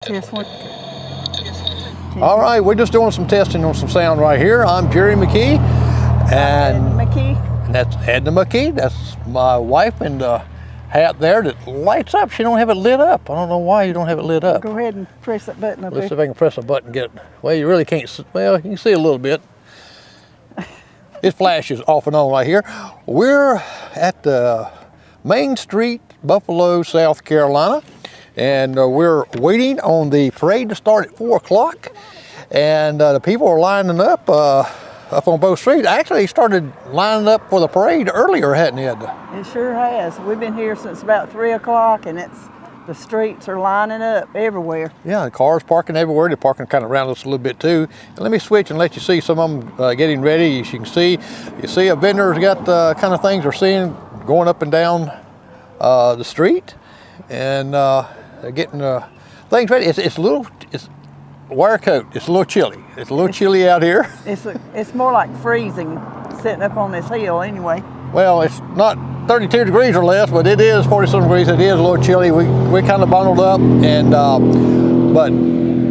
Test one. All right, we're just doing some testing on some sound right here. I'm Jerry McKee, and that's Edna McKee. That's my wife, and the hat there that lights up. She don't have it lit up. I don't know why you don't have it lit up. Go ahead and press that button up there. Let's see if I can press a button and get it. Well, you really can't. Well, you can see a little bit. It flashes off and on right here. We're at the Main Street, Buffalo, South Carolina. And we're waiting on the parade to start at 4 o'clock. And the people are lining up on both streets. Actually, they started lining up for the parade earlier, hadn't it? It sure has. We've been here since about 3 o'clock, and the streets are lining up everywhere. Yeah, the cars parking everywhere. They're parking kind of around us a little bit too. And let me switch and let you see some of them getting ready. As you can see a vendor's got the kind of things they're seeing going up and down the street. And they're getting things ready. It's wire coat. It's a little chilly. It's a little chilly out here. It's more like freezing sitting up on this hill anyway. Well, it's not 32 degrees or less, but it is 47 degrees. It is a little chilly. We kind of bundled up, and but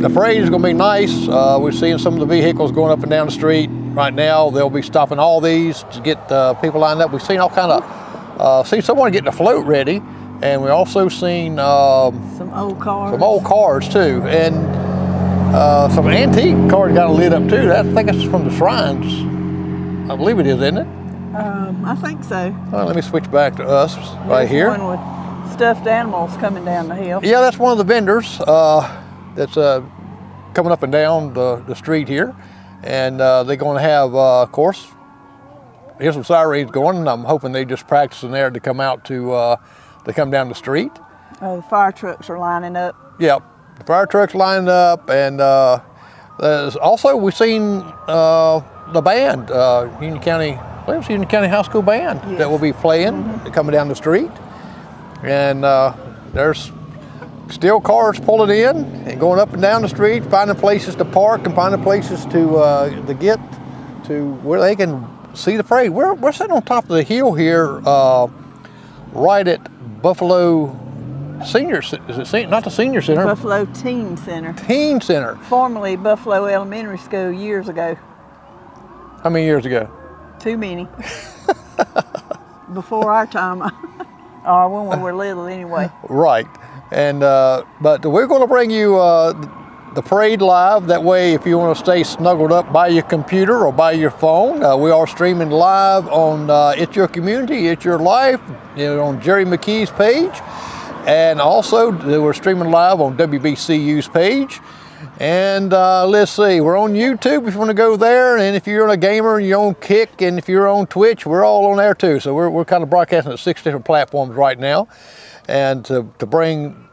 the parade is going to be nice. We're seeing some of the vehicles going up and down the street right now. They'll be stopping all these to get people lined up. We've seen all kind of seen someone getting a float ready. And we also seen some old cars. Some old cars too, and some antique cars got lit up too. I think it's from the shrines. I believe it is, isn't it? I think so. All right, let me switch back to us right here. One with stuffed animals coming down the hill. Yeah, that's one of the vendors that's coming up and down the street here, and they're going to have, of course, here's some sirens going, and I'm hoping they just practicing there to come out to. They come down the street. The fire trucks are lining up. Yep, the fire trucks lining up, and also we've seen the band, Union County, I believe it's Union County High School Band, yes, that will be playing, coming down the street. And there's still cars pulling in and going up and down the street, finding places to park and finding places to get to where they can see the parade. We're sitting on top of the hill here, right at Buffalo Senior, is it not the Senior Center? Buffalo Teen Center. Teen Center. Formerly Buffalo Elementary School years ago. How many years ago? Too many. Before our time, or when we were little anyway. Right, and but we're going to bring you the parade live. That way, if you want to stay snuggled up by your computer or by your phone, we are streaming live on It's Your Community, It's Your Life, on Jerry McKee's page. And also, we're streaming live on WBCU's page. And let's see, we're on YouTube if you want to go there. And if you're a gamer and you're on Kick, and if you're on Twitch, we're all on there too. So we're kind of broadcasting at 6 different platforms right now. And to bring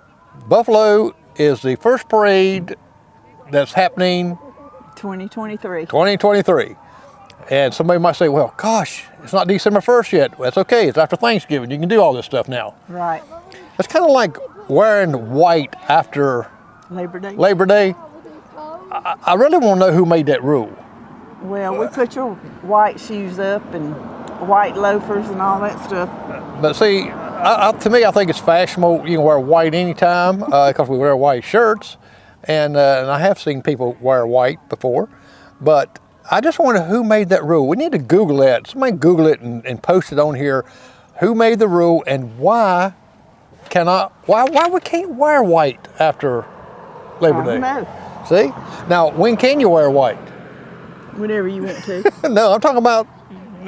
Buffalo is the first parade that's happening 2023. 2023. And somebody might say, well, gosh, it's not December 1st yet. Well, that's okay. It's after Thanksgiving. You can do all this stuff now. Right. It's kind of like wearing white after Labor Day. Labor Day. I really want to know who made that rule. Well, we put your white shoes up and white loafers and all that stuff. But see, to me, I think it's fashionable. You can wear white anytime because we wear white shirts. And I have seen people wear white before, but I just wonder who made that rule. We need to Google that. Somebody Google it and post it on here. Who made the rule and why we can't wear white after Labor Day? I don't know. See? Now, when can you wear white? Whenever you want to. No, I'm talking about,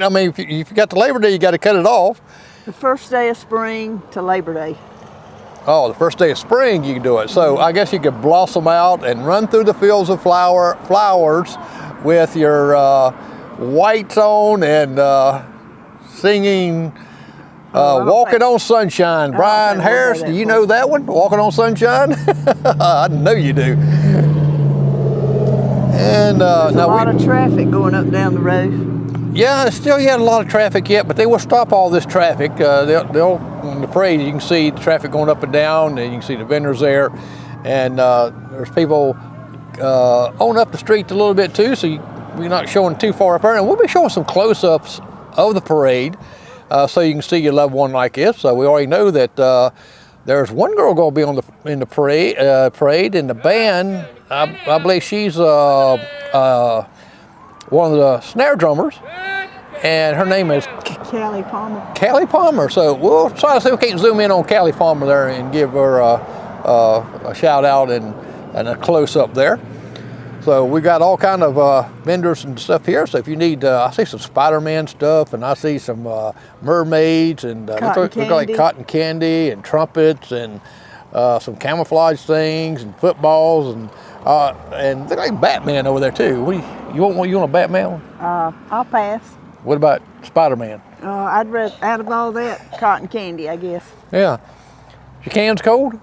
I mean, if you got the Labor Day, you got to cut it off. The first day of spring to Labor Day. Oh, the first day of spring you can do it. So I guess you could blossom out and run through the fields of flowers with your whites on and singing Walking on Sunshine. Brian Harris, do you know that one? Walking on Sunshine? I know you do. And there's a lot of traffic going up down the road. Yeah, still you had a lot of traffic yet, but they will stop all this traffic. They'll on the parade, you can see the traffic going up and down, and you can see the vendors there. And there's people on up the street a little bit too, so we're not showing too far up there. And we'll be showing some close-ups of the parade so you can see your loved one like this. So we already know that There's one girl going to be on in the parade in the band. I believe she's one of the snare drummers, and her name is Callie Palmer. Callie Palmer. So we'll try to see if we can't zoom in on Callie Palmer there and give her a shout out and a close up there. So we got all kind of vendors and stuff here. So if you need, I see some Spider-Man stuff, and I see some mermaids, and look like cotton candy and trumpets, and some camouflage things and footballs, and look like Batman over there too. You want a Batman? I'll pass. What about Spider-Man? I'd rather, out of all that, cotton candy, I guess. Yeah. Your cans cold?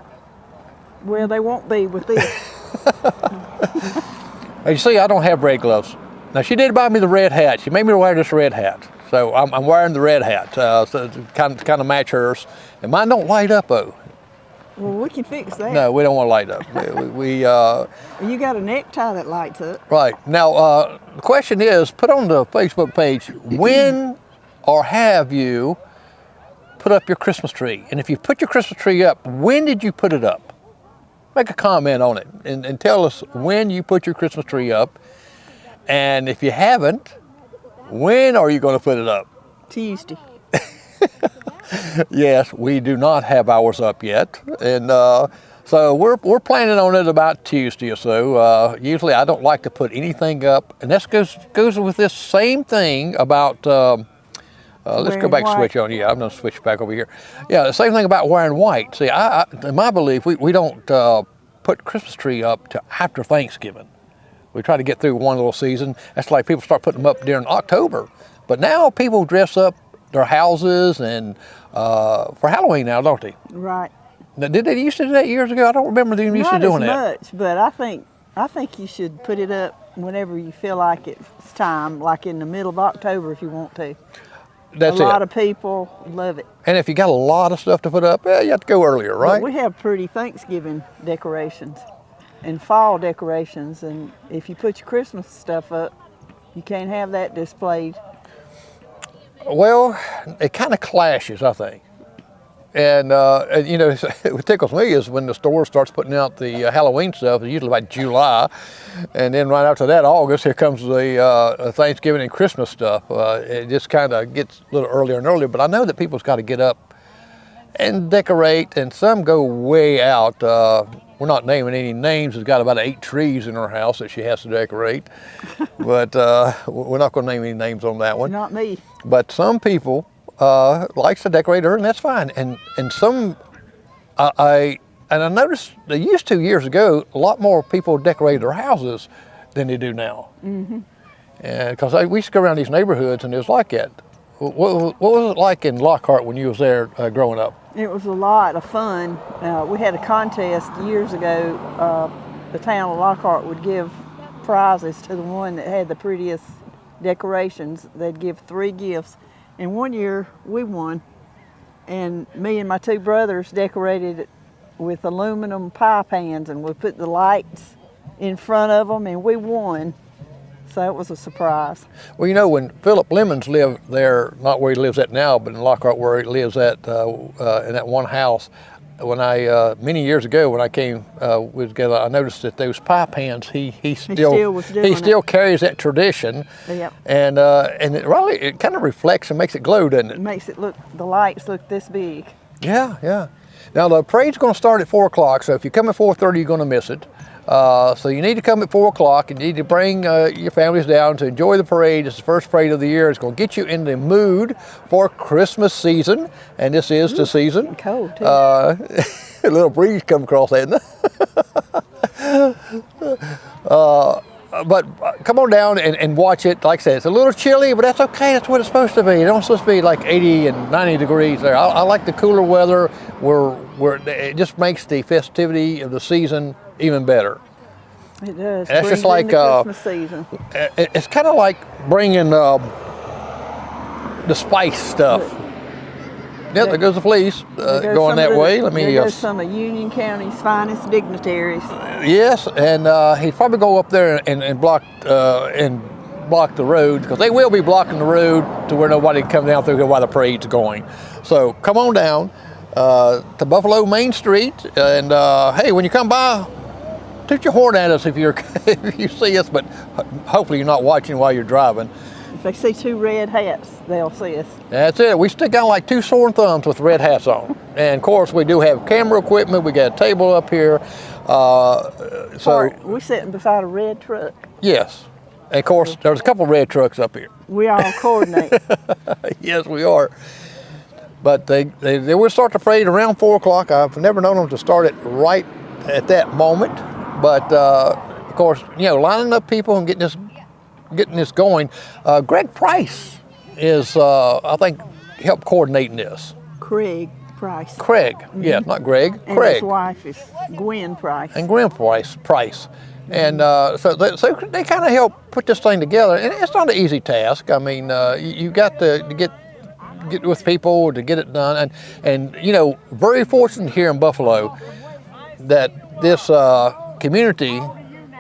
Well, they won't be with this. You see, I don't have red gloves. Now, she did buy me the red hat. She made me wear this red hat. So I'm wearing the red hat so to kind of match hers. And mine don't light up, though. Well, we can fix that. No, we don't want to light up. You got a necktie that lights up. Right. Now, the question is, put on the Facebook page, when or have you put up your Christmas tree? And if you put your Christmas tree up, when did you put it up? Make a comment on it and tell us when you put your Christmas tree up. And if you haven't, when are you going to put it up? Tuesday. Yes, we do not have ours up yet. And so we're planning on it about Tuesday or so. Usually I don't like to put anything up. And that goes with this same thing about, let's go back and switch on. Yeah, I'm going to switch back over here. Yeah, the same thing about wearing white. See, in my belief, we don't put Christmas tree up till after Thanksgiving. We try to get through one little season. That's like people start putting them up during October. But now people dress up their houses and for Halloween now, don't they? Right. Now, did they used to do that years ago? I don't remember them used to doing that. Not as much, but I think you should put it up whenever you feel like it's time, like in the middle of October if you want to. That's a lot of people love it. And if you got a lot of stuff to put up, you have to go earlier, right? But we have pretty Thanksgiving decorations and fall decorations, and if you put your Christmas stuff up, you can't have that displayed. Well, it kind of clashes, I think. And you know, what tickles me is when the store starts putting out the Halloween stuff, it's usually about July. And then right after that, August, here comes the Thanksgiving and Christmas stuff. It just kind of gets a little earlier and earlier. But I know that people's got to get up and decorate, and some go way out. We're not naming any names. She's got about 8 trees in her house that she has to decorate. But we're not going to name any names on that one. Not me. But some people likes to decorate her, and that's fine. And some, I noticed they used to years ago, a lot more people decorated their houses than they do now. Mm-hmm. And because we used to go around these neighborhoods, and it was like that. What was it like in Lockhart when you was there growing up? It was a lot of fun. We had a contest years ago. The town of Lockhart would give prizes to the one that had the prettiest decorations. They'd give 3 gifts. And one year we won, and me and my 2 brothers decorated it with aluminum pie pans, and we put the lights in front of them, and we won. So it was a surprise. Well, you know, when Philip Lemons lived there, not where he lives at now, but in Lockhart where he lives at, in that one house, when many years ago when I came together, I noticed that those pie pans, he still carries that tradition. Yep. And it kind of reflects and makes it glow, doesn't it? It makes it look, the lights look this big. Yeah, yeah. Now the parade's going to start at 4 o'clock, so if you come at 4:30, you're going to miss it. So you need to come at 4 o'clock, and you need to bring your families down to enjoy the parade. It's the first parade of the year. It's going to get you in the mood for Christmas season, and this is the season. Cold, too. A little breeze come across, Edna. But come on down and watch it. Like I said, it's a little chilly, but that's okay. That's what it's supposed to be. It's not supposed to be like 80 and 90 degrees there. I like the cooler weather where it just makes the festivity of the season even better. It does. And it's just like Christmas season. It's kind of like bringing the spice stuff. Yep, there goes the fleece going that way. There goes some of Union County's finest dignitaries. Yes, and he'd probably go up there and block the road, because they will be blocking the road to where nobody can come down through here while the parade's going. So come on down. to Buffalo Main Street. And hey, when you come by, toot your horn at us if if you see us, but hopefully you're not watching while you're driving. If they see 2 red hats, they'll see us. That's it. We stick out like 2 sore thumbs with red hats on. And of course, we do have camera equipment. We got a table up here. We're sitting beside a red truck. Yes. And of course, there's a couple red trucks up here. We all coordinate. Yes, we are. But they will start the parade around 4 o'clock. I've never known them to start it right at that moment. But of course, lining up people and getting this going. Greg Price is, I think, helped coordinating this. Craig Price. Craig, yeah, not Greg. And Craig. his wife is Gwen Price. And Gwen Price. And so they kind of help put this thing together. And it's not an easy task. I mean, you got to get with people to get it done. And very fortunate here in Buffalo that this community,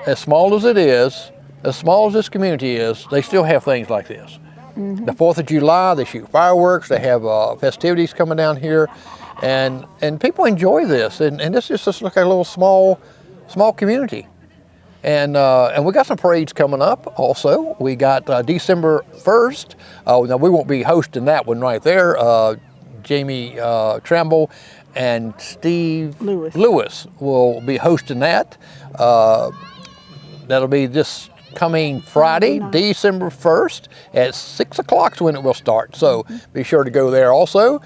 as small as it is, as small as this community is, they still have things like this. The 4th of July, they shoot fireworks, they have festivities coming down here, and people enjoy this. And this is just like a little small community. And we got some parades coming up also. We got December 1st. Now we won't be hosting that one right there. Jamie Tramble and Steve Lewis will be hosting that. That'll be this coming Friday, December 1st at 6 o'clock is when it will start. So be sure to go there also.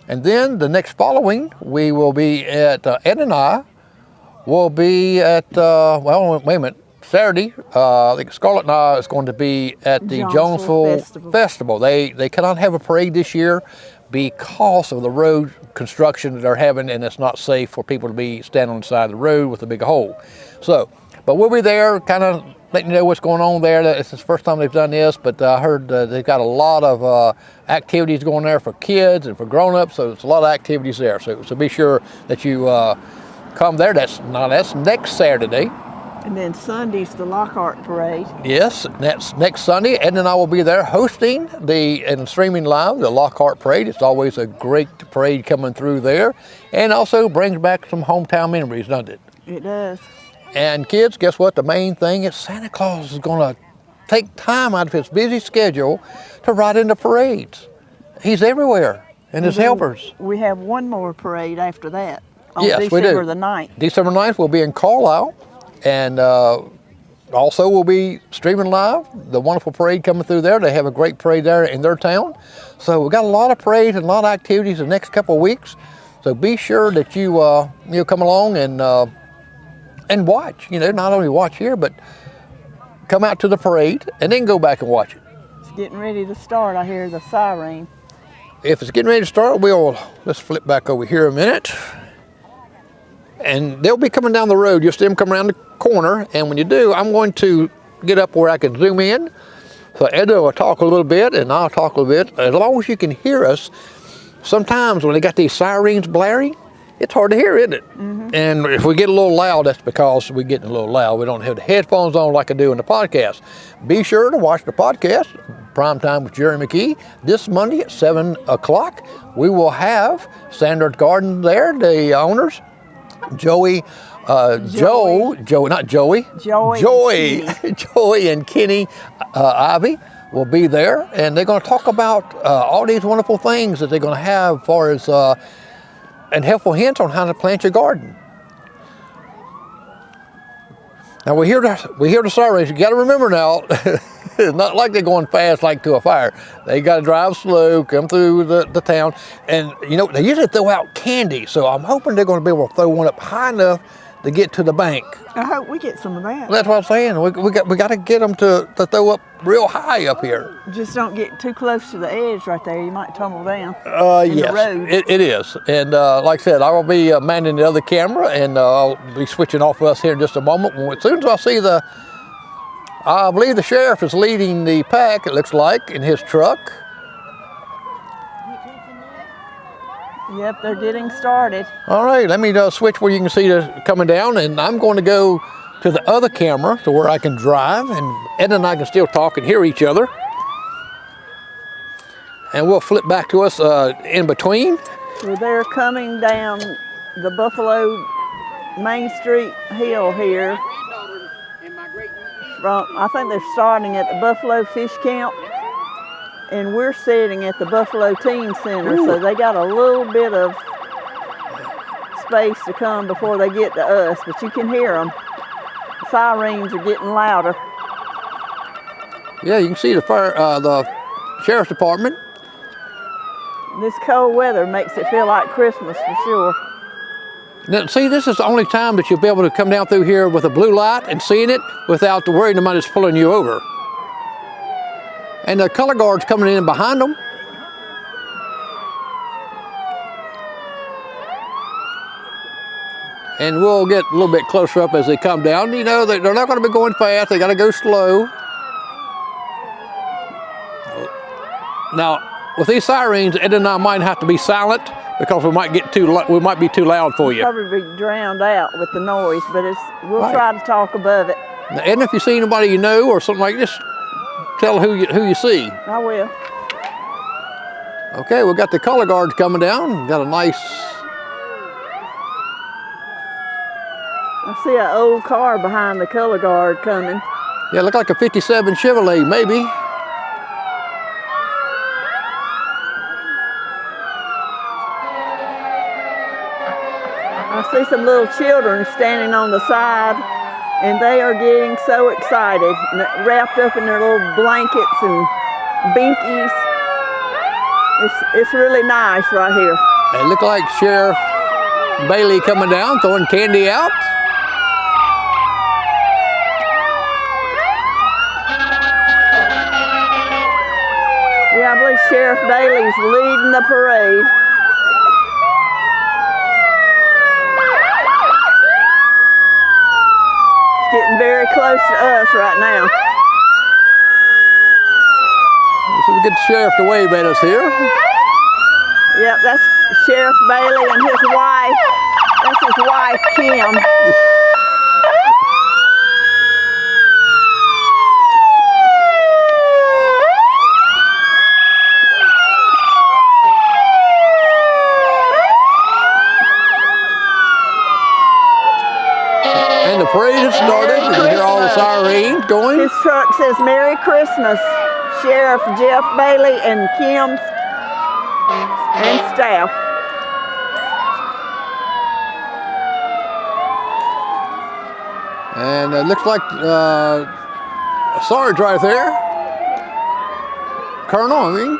And then the next following, we will be at, Edna and I will be at, well, wait a minute, Saturday, I think Scarlett and I is going to be at the Jonesville Festival. They cannot have a parade this year because of the road construction that they're having, and it's not safe for people to be standing on the side of the road with a big hole. So, but we'll be there, kind of letting you know what's going on there. It's the first time they've done this, but I heard they've got a lot of activities going there for kids and for grown-ups, so it's a lot of activities there. So be sure that you come there. That's next Saturday. And then Sunday's the Lockhart Parade. Yes, that's next Sunday. Edna and I will be there hosting and streaming live the Lockhart Parade. It's always a great parade coming through there, and also brings back some hometown memories, doesn't it? It does. And kids, guess what? The main thing is Santa Claus is going to take time out of his busy schedule to ride in the parades. He's everywhere, and his helpers. We have one more parade after that. On Yes, we do. December the 9th. December 9th, we'll be in Carlisle, and also we'll be streaming live the wonderful parade coming through there. They have a great parade there in their town. So we've got a lot of parades and a lot of activities the next couple of weeks. So be sure that you come along and watch. Not only watch here, but come out to the parade and then go back and watch it. It's getting ready to start. I hear the siren. If it's getting ready to start, let's flip back over here a minute. And they'll be coming down the road. You'll see them come around the corner. And when you do, I'm going to get up where I can zoom in. So Edna will talk a little bit and I'll talk a little bit. As long as you can hear us, sometimes when they got these sirens blaring, it's hard to hear, isn't it? Mm-hmm. And if we get a little loud, that's because we're getting a little loud. We don't have the headphones on like I do in the podcast. Be sure to watch the podcast, Prime Time with Jerry McKee, this Monday at 7 o'clock. We will have Standard Garden there, the owners, Joey and Kenny Ivy will be there, and they're going to talk about all these wonderful things that they're going to have as far as and helpful hints on how to plant your garden. Now we hear the sirens. You got to remember now, it's not like they're going fast like to a fire. They got to drive slow, come through the town, and they usually throw out candy. So I'm hoping they're going to be able to throw one up high enough to get to the bank. I hope we get some of that. That's what I'm saying. We got to get them to throw up real high up here. Just don't get too close to the edge right there. You might tumble down. Yes, the road. It is. And like I said, I will be manning the other camera, and I'll be switching off us here in just a moment. As soon as I see I believe the sheriff is leading the pack, it looks like, in his truck. Yep, they're getting started. All right, let me switch where you can see it coming down, and I'm going to go to the other camera to where I can drive, and Edna and I can still talk and hear each other. And we'll flip back to us in between. Well, they're coming down the Buffalo Main Street Hill here. I think they're starting at the Buffalo Fish Camp, and we're sitting at the Buffalo Teen Center. Ooh. So they got a little bit of space to come before they get to us, but you can hear them. The sirens are getting louder. Yeah, you can see the sheriff's department. This cold weather makes it feel like Christmas for sure. Now, see, this is the only time that you'll be able to come down through here with a blue light and seeing it without worrying about it's pulling you over. And the color guard's coming in behind them. And we'll get a little bit closer up as they come down. You know, they're not going to be going fast. They got to go slow. Now, with these sirens, Edna and I might have to be silent because we might be too loud for you. Probably be drowned out with the noise, but we'll try to talk above it. Now, Edna, if you see anybody you know or something like this, tell who you see. I will. Okay, we've got the color guards coming down. Got a nice. I see an old car behind the color guard coming. Yeah, look like a '57 Chevrolet, maybe. I see some little children standing on the side, and they are getting so excited, wrapped up in their little blankets and binkies. It's really nice right here. It look like Sheriff Bailey coming down, throwing candy out. Yeah, I believe Sheriff Bailey's leading the parade. Getting very close to us right now. This is a good sheriff to wave at us here. Yep, that's Sheriff Bailey and his wife. That's his wife, Kim. And the parade has started. You can hear all the sirens going. His truck says Merry Christmas, Sheriff Jeff Bailey and Kim and staff. And it looks like a sergeant right there. Colonel, I mean.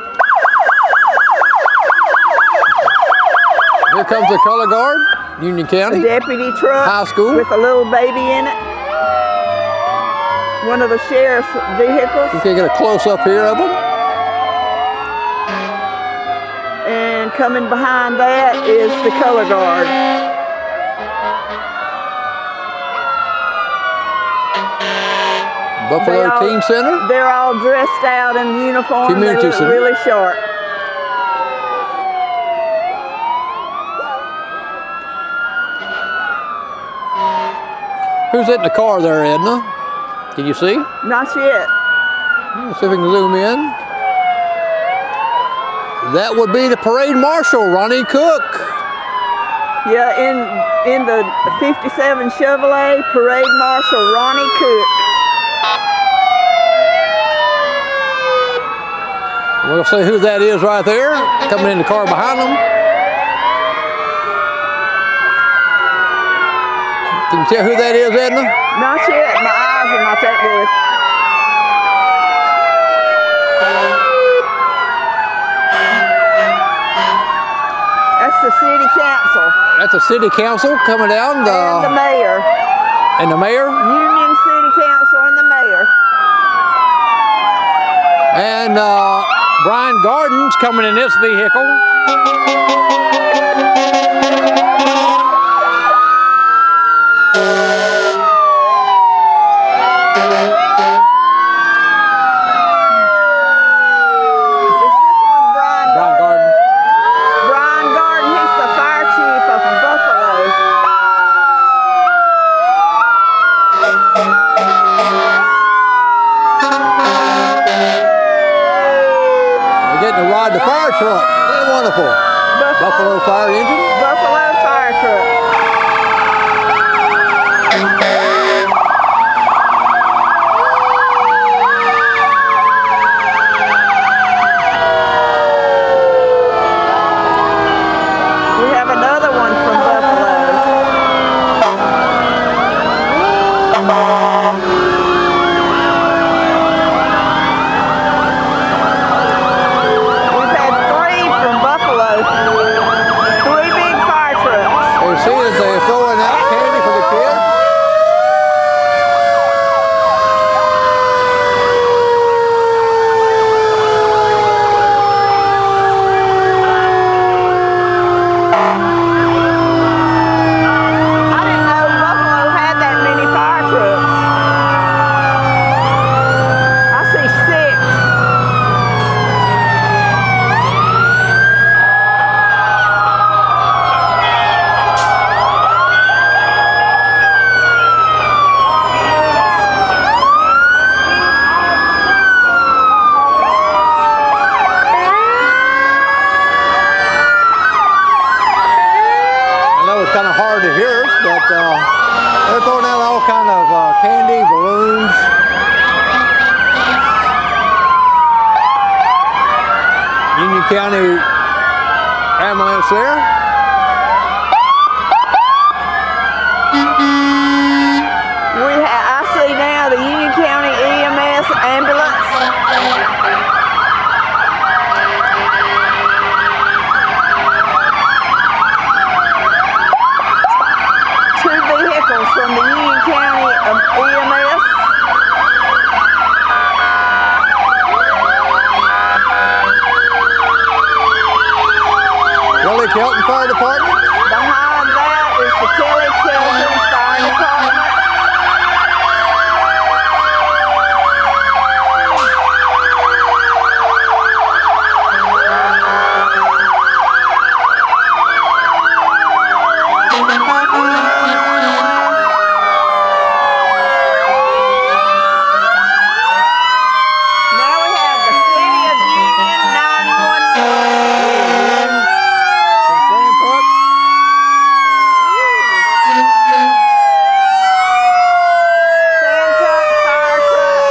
Here comes the color guard, Union County. A deputy truck High School with a little baby in it. One of the sheriff's vehicles. You can get a close-up here of them. And coming behind that is the color guard. Buffalo Teen Center. They're all dressed out in uniform. Community they look Center. Really sharp. Who's in the car there, Edna? Can you see? Not yet. Let's see if we can zoom in. That would be the parade marshal, Ronnie Cook. Yeah, in the '57 Chevrolet, parade marshal Ronnie Cook. We'll see who that is right there, coming in the car behind them. Can you tell who that is, Edna? Not yet. My eyes are not that good. That's the city council. That's the city council coming down. And the mayor. And the mayor? Union City Council and the mayor. And Brian Garden's coming in this vehicle. Buffalo Buffalo fire engine? Buffalo fire truck. We have another one from Buffalo. We've had 3 from Buffalo. 3 big fire trucks. You see as they're throwing out candy for the kids? I didn't know Buffalo had that many fire trucks. I see 6. I know it's kind of hard to hear us, but they're throwing out all kind of candy, balloons. Union County ambulance there. I see now the Union County EMS ambulance. Two vehicles from the Union County EMS. Kelly Kelton Fire Department. Behind that is the Kelly Kelton Fire Department. Now we have the City of Union 911. Santuck fire truck.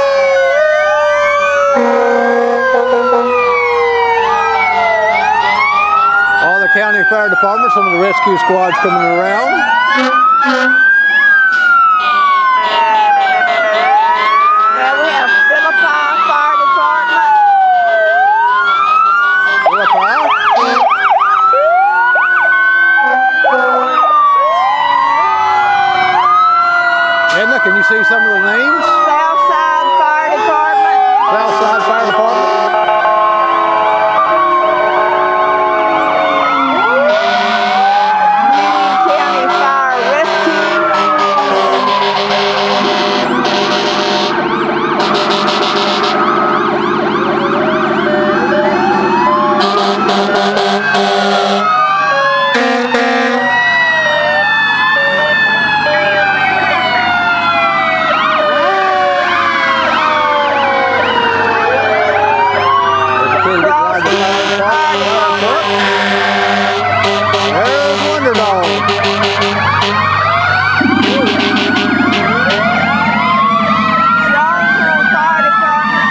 All the county fire departments, some of the rescue squads coming around. Now we have Philippi Fire Department. Edna, can you see some of the names? Southside Fire Department. Southside Fire Department. Union County Fire Rescue. There's Wonder Dog. Jonesville Fire Department.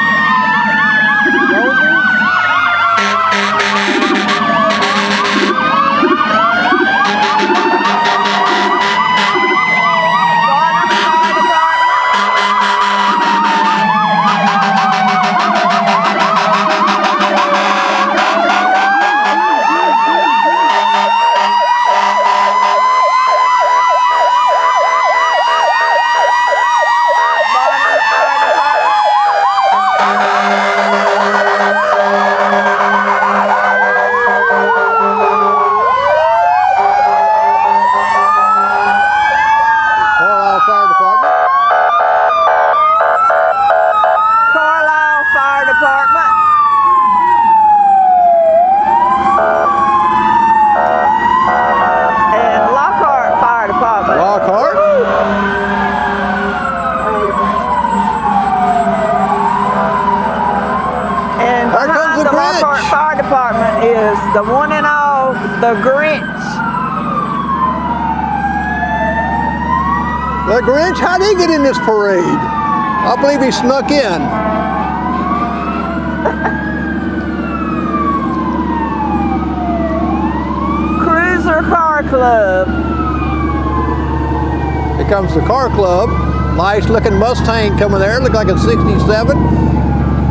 Garner Fire Department. Barnum Fire Department. Carlisle Fire Department. Carlisle Fire Department. And Lockhart Fire Department. Lockhart. And There comes behind the the bridge. Lockhart Fire Department is the one and all The Grinch. The Grinch, how'd he get in this parade? I believe he snuck in. Cruiser Car Club. Here comes the car club. Nice looking Mustang coming there, look like a 67.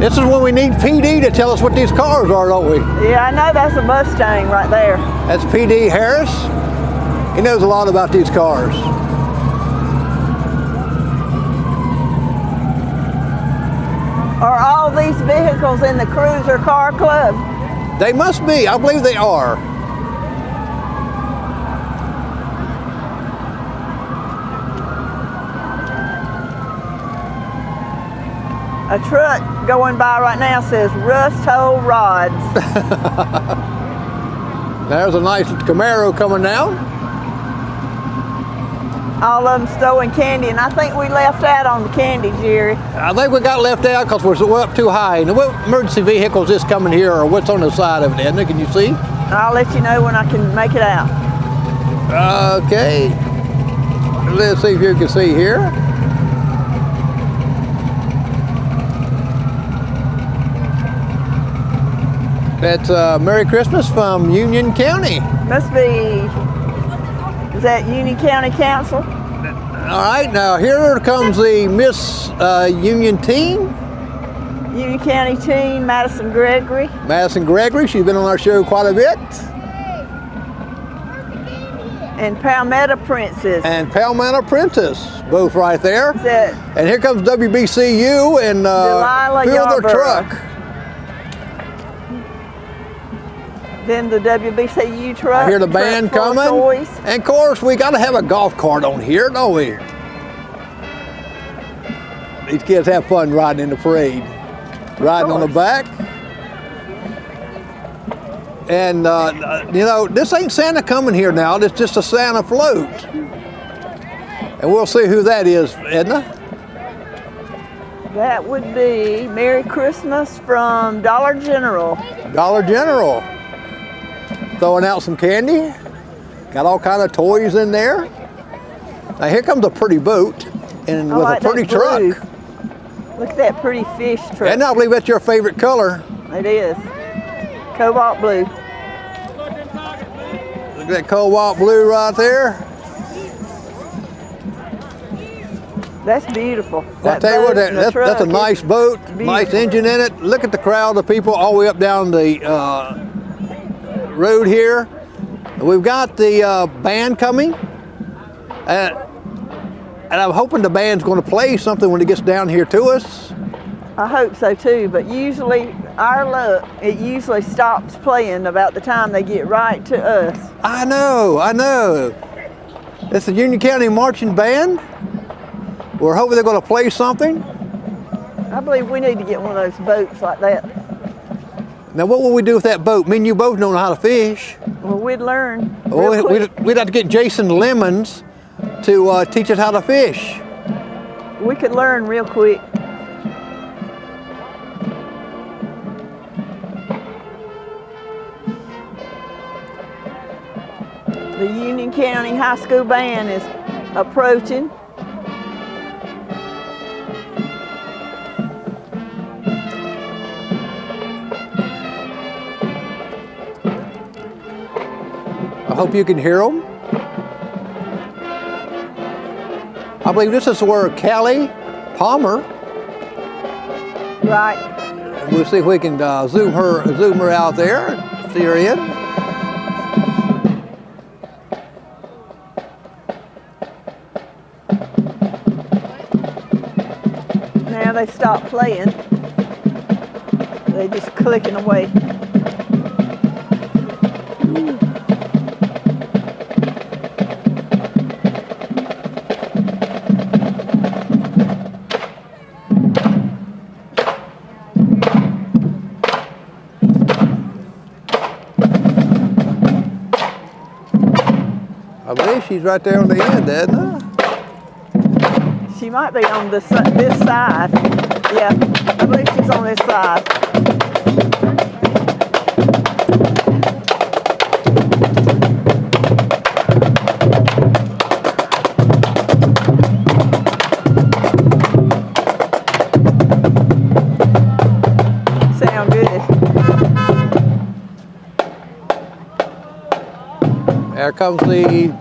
This is when we need PD to tell us what these cars are, don't we? Yeah, I know that's a Mustang right there. That's PD Harris. He knows a lot about these cars. Are all these vehicles in the Cruiser Car Club? They must be, I believe they are. A truck going by right now says Rust Hole Rods. There's a nice Camaro coming down. All of them stowing candy, and I think we left out on the candy, Jerry. I think we got left out because we're up too high. Now, what emergency vehicle is this coming here, or what's on the side of it, Edna? Can you see? I'll let you know when I can make it out. Okay. Let's see if you can see here. That's Merry Christmas from Union County. Must be, is that Union County Council? All right, now here comes the Miss Union Teen. Union County Teen, Madison Gregory. Madison Gregory, she's been on our show quite a bit. And Palmetto Princess. And Palmetto Princess, both right there. That And here comes WBCU and Fill Their Truck. Then the WBCU truck. I hear the band coming. Toys. And of course, we got to have a golf cart on here, don't we? These kids have fun riding in the parade. Riding on the back. And, you know, this ain't Santa coming here now. It's just a Santa float. And we'll see who that is, Edna. That would be Merry Christmas from Dollar General. Dollar General. Throwing out some candy. Got all kind of toys in there. Now here comes a pretty boat and with a pretty truck. Look at that pretty fish truck. And I believe that's your favorite color. It is. Cobalt blue. Look at that cobalt blue right there. That's beautiful. I'll tell you what, that's a nice boat, nice engine in it. Look at the crowd of people all the way up down the road here. We've got the band coming. And I'm hoping the band's going to play something when it gets down here to us. I hope so too, but usually, our luck, it usually stops playing about the time they get right to us. I know. It's the Union County Marching Band. We're hoping they're going to play something. I believe we need to get one of those boats like that. Now what will we do with that boat? Me and you both know how to fish. Well, we'd learn. We'd have to get Jason Lemons to teach us how to fish. We could learn real quick. The Union County High School Band is approaching. I hope you can hear them. I believe this is where Callie Palmer. Right. We'll see if we can zoom her out there. See her in. Now they stopped playing. They're just clicking away. I believe she's right there on the end, Edna. She might be on this side. Yeah, I believe she's on this side. There comes the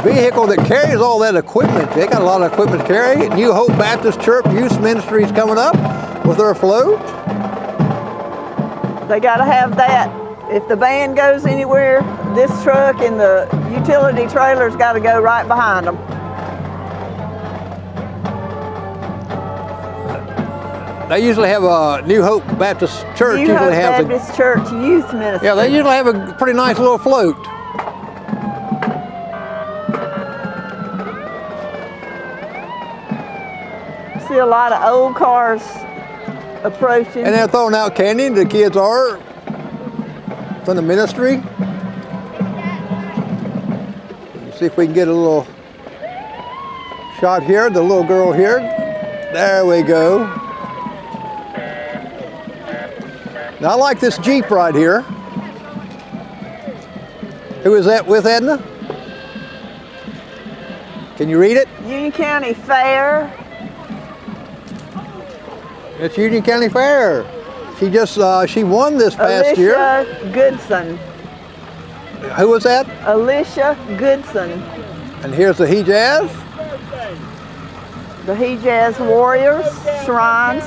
vehicle that carries all that equipment. They got a lot of equipment to carry. New Hope Baptist Church Youth Ministry is coming up with their float. They got to have that. If the band goes anywhere, this truck and the utility trailer's got to go right behind them. They usually have a New Hope Baptist Church. New Hope Baptist Church Youth Ministry. Yeah, they usually have a pretty nice little float. See a lot of old cars approaching. And they're throwing out candy. The kids are from the ministry. Let's see if we can get a little shot here. The little girl here. There we go. Now I like this Jeep right here. Who is that with, Edna? Can you read it? Union County Fair. It's Union County Fair. She just, she won this past year. Alicia Goodson. Who was that? Alicia Goodson. And here's the Hejaz. The Hejaz Warriors, Shrines.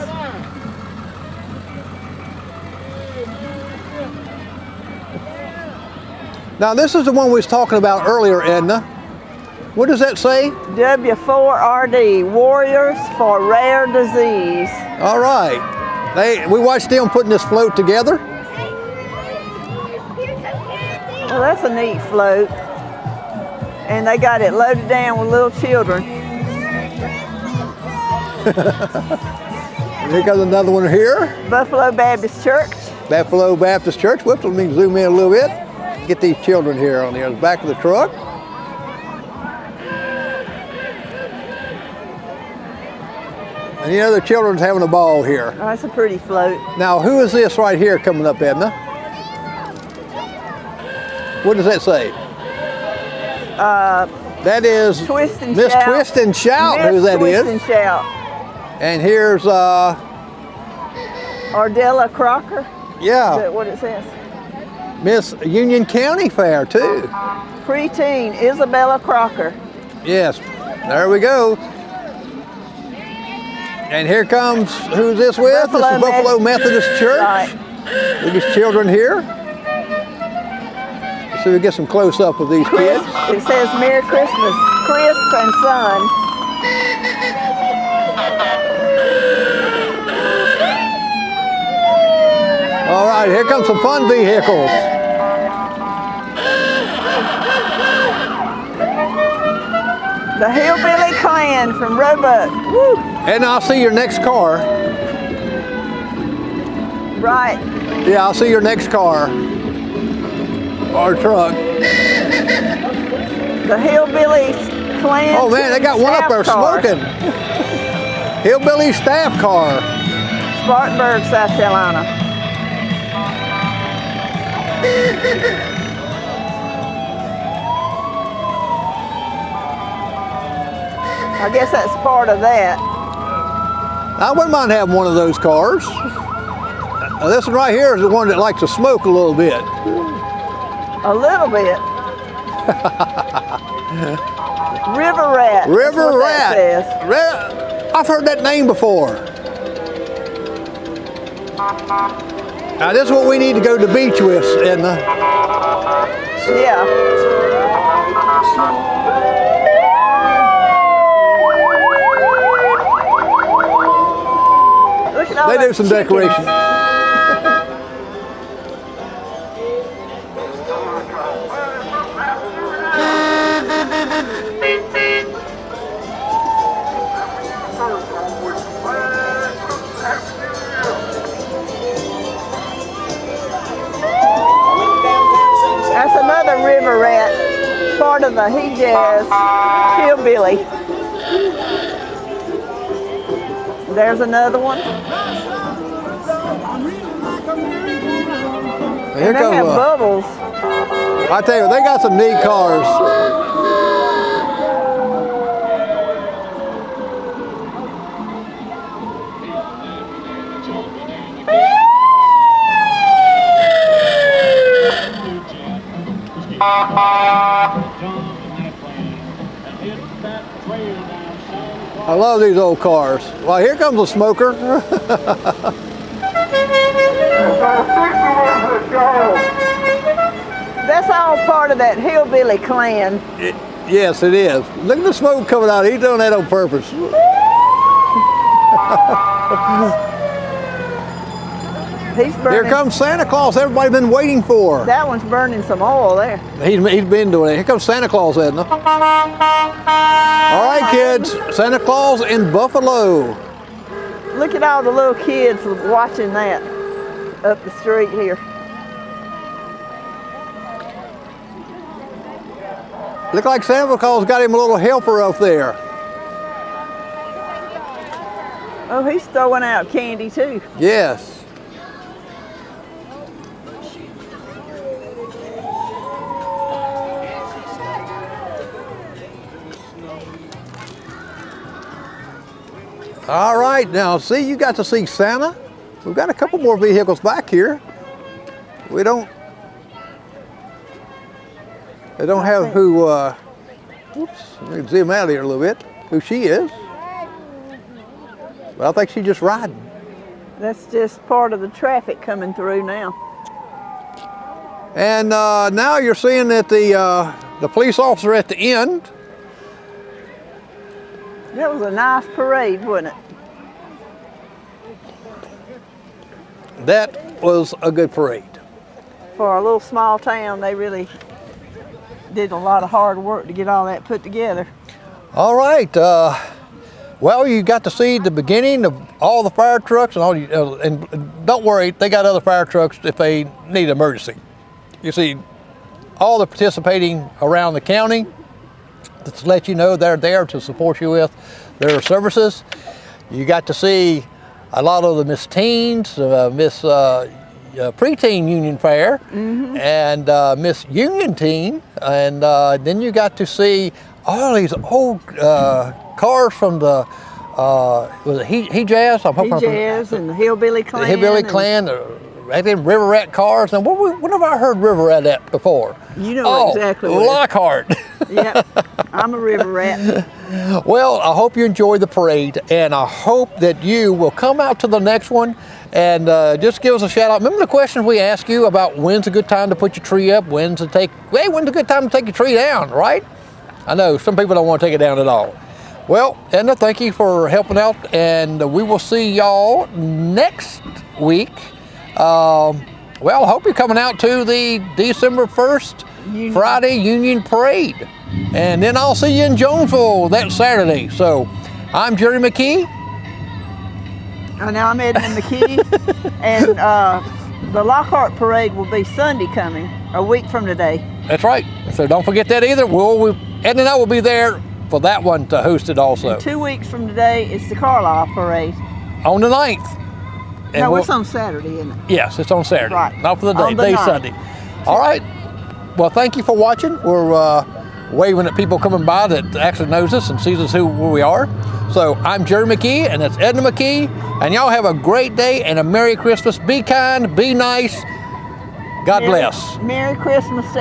Now this is the one we was talking about earlier, Edna. What does that say? W4RD, Warriors for Rare Disease. All right. We watched them putting this float together. Well, that's a neat float. And they got it loaded down with little children. Here comes another one here. Buffalo Baptist Church. Buffalo Baptist Church. Whoops, let me zoom in a little bit. Get these children here on the back of the truck. And the other children's having a ball here. Oh, that's a pretty float. Now, who is this right here coming up, Edna? What does that say? That is Twist and Miss Shout. Twist and Shout, who that is. Twist and Shout. And here's Ardella Crocker. Yeah. Is that what it says? Miss Union County Fair too. Preteen Isabella Crocker. Yes, there we go. And here comes, who's this with? This is Buffalo Methodist Church. Right. Look at these children here. Let's see if we get some close up of these kids. It says Merry Christmas, Crisp and Son. All right, here comes some fun vehicles. The Hillbilly Clan from Roebuck. Woo! And I'll see your next car. Right. Yeah, I'll see your next car. Or truck. The Hillbilly Clan. Oh man, they got one up there smoking. Hillbilly staff car. Spartanburg, South Carolina. I guess that's part of that. I wouldn't mind having one of those cars. This one right here is the one that likes to smoke a little bit. A little bit. River Rat. River Rat. I've heard that name before. Now this is what we need to go to the beach with, Edna. Yeah. They do some decoration. That's another river rat, part of the Hejaz Hillbilly. There's another one. Here They have bubbles. I tell you, they got some neat cars. I love these old cars. Well, here comes a smoker. That's all part of that hillbilly clan. Yes, it is. Look at the smoke coming out. He's doing that on purpose. He's burning. Here comes Santa Claus. Everybody's been waiting for. That one's burning some oil there. He's been doing it. Here comes Santa Claus, Edna. All right, kids. Santa Claus in Buffalo. Look at all the little kids watching that up the street here. Look like Santa Claus got him a little helper up there. Oh, he's throwing out candy too. Yes. All right, now see, you got to see Santa. We've got a couple more vehicles back here. They don't have who, whoops, let me zoom out of here a little bit, who she is. But I think she's just riding. That's just part of the traffic coming through now. And now you're seeing that the police officer at the end. That was a nice parade, wasn't it? That was a good parade. For a little small town, they really did a lot of hard work to get all that put together. All right. Well, you got to see the beginning of all the fire trucks and all. And don't worry, they got other fire trucks if they need an emergency. You see, all the participating around the county to let you know they're there to support you with their services. You got to see a lot of the Miss Teens, Miss Preteen Union Fair, and Miss Union Teen, and then you got to see all these old cars from the was it He Jazz? Jazz and the Hillbilly Clan. The Hillbilly Clan. Right in River Rat cars. Now, when have I heard River Rat at before? You know exactly what. Lockhart. Yep, I'm a river rat. Well, I hope you enjoyed the parade, and I hope that you will come out to the next one and just give us a shout out. Remember the questions we ask you about when's a good time to put your tree up, when's a good time to take your tree down, right? I know some people don't want to take it down at all. Well, Edna, thank you for helping out, and we will see y'all next week. Well, I hope you're coming out to the December 1st Friday Union Parade. And then I'll see you in Jonesville that Saturday. So, I'm Jerry McKee. And I'm Edna McKee. And the Lockhart Parade will be Sunday coming, a week from today. That's right. So don't forget that either. Edna and I will be there for that one to host it also. And 2 weeks from today is the Carlisle Parade. On the 9th. And no, it's on Saturday, isn't it? Yes, it's on Saturday. Right. Not for the day. On the Day 9th. Sunday. All right. Well, thank you for watching. We're waving at people coming by that actually knows us and sees us who we are. So I'm Jerry McKee, and that's Edna McKee. And y'all have a great day and a Merry Christmas. Be kind, be nice. God bless. Merry Christmas to